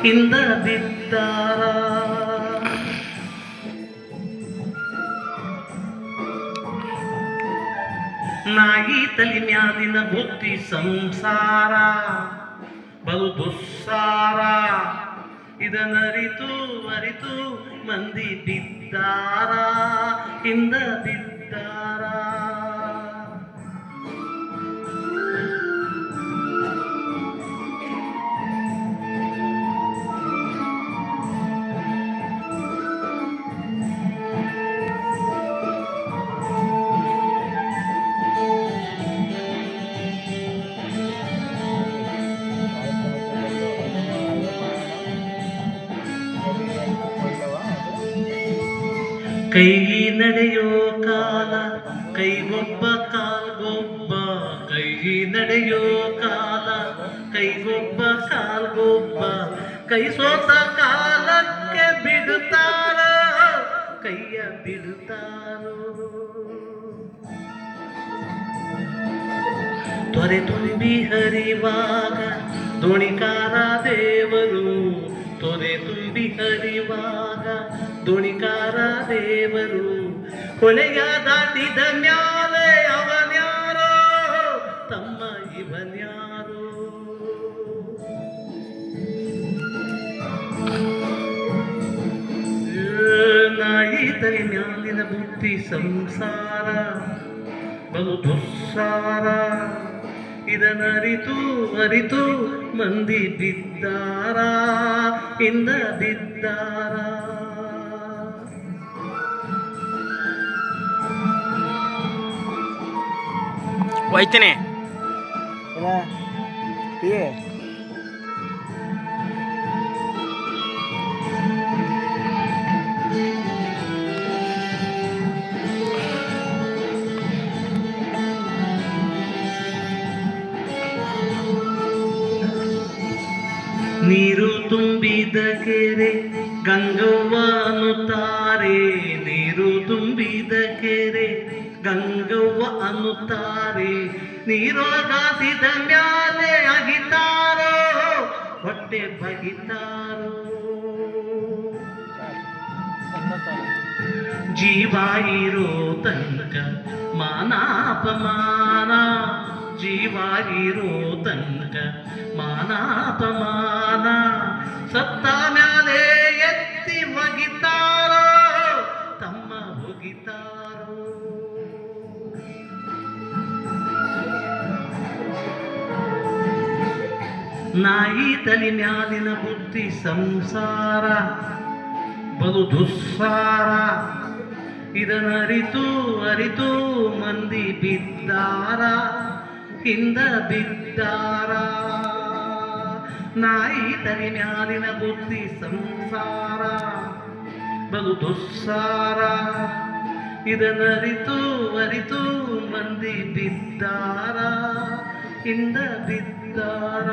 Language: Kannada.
ಹಿಂದ ಬಿದ್ದಾರ. ನಾಯಿ ತಲಿ ಮ್ಯಾಲಿನ ಬುದ್ಧಿ ಸಂಸಾರ ಬಲು ದುಸ್ಸಾರ. ಇದನ್ನರಿತು ಅರಿತು ಮಂದಿ ಬಿದ್ದಾರ, ಹಿಂದ ಬಿದ್ದಾರ. ಕೈ ನಡೆಯೋ ಕಾಲ ಕೈಗೊಬ್ಬ ಕಾಲ್ಗೊಬ್ಬ, ಕೈ ನಡೆಯೋ ಕಾಲ ಕೈಗೊಬ್ಬ ಕಾಲ್ಗೊಬ್ಬ. ಕೈ ಸೋತ ಕಾಲಕ್ಕೆ ಬಿಡುತ್ತಾರ, ಕೈಯ ಬಿಡುತ್ತಾರೋ. ತೊರೆ ತುಂಬಿ ಹರಿವಾಗ ದೋಣಿಕಾರ ದೇವರು, ತೊರೆ ತುಂಬಿ ಹರಿವಾಗ ದೋಣಿಕಾರ ದೇವರು. ಕೊನೆಯ ದಾಟಿದ ಮ್ಯಾಲೆ ಅವನ್ಯಾರೋ, ತಮ್ಮ ಇವನ್ಯಾರೋ. ನಾಯಿ ತಲೆ ಮ್ಯಾಲಿನ ಬುದ್ಧಿ ಸಂಸಾರ ಬಲು ದುಸ್ಸಾರ. ಇದನ್ನರಿತು ಅರಿತು ಮಂದಿ ಬಿದ್ದಾರ, ಹಿಂದ ಬಿದ್ದಾರ. ಹೋಯ್ತೀನಿ ನೀರು ತುಂಬಿದ ಕೆರೆ ಗಂಗವ್ವ ಅನ್ನುತ್ತಾರೆ, ನೀರು ತುಂಬಿದ ಕೆರೆ ಗಂಗವ್ವ ಅನ್ನುತ್ತಾರೆ. ನೀರೊಳಗಾಸಿದ ಮ್ಯಾಲೆ ಅಗಿತಾರೋ, ಹೊಟ್ಟೆ ಬಗಿತಾರೋ. ಜೀವ ಇರೋ ತನಕ ಮಾನಾಪಮಾನ, ಜೀವ ಇರೋ ತನಕ ಮಾನಾಪಮಾನ. ಸತ್ತ ಮ್ಯಾಲೆ ಎತ್ತಿ ಒಗಿತಾರೋ, ತಮ್ಮ ಒಗಿತಾರೋ. ನಾಯಿ ತಲೆ ಮ್ಯಾಲಿನ ಬುದ್ಧಿ ಸಂಸಾರ ಬಲು ದುಸ್ಸಾರ. ಇದನ್ನರಿತು ಅರಿತು ಮಂದಿ ಬಿದ್ದಾರ, ಹಿಂದ ಬಿದ್ದಾರ. ನಾಯಿ ತಲೆ ಮ್ಯಾಲಿನ ಬುದ್ಧಿ ಸಂಸಾರ ಬಲು ದುಸ್ಸಾರ. ಇದನ್ನರಿತು ಅರಿತು ಮಂದಿ ಬಿದ್ದಾರ, ಹಿಂದ ಬಿದ್ದಾರ.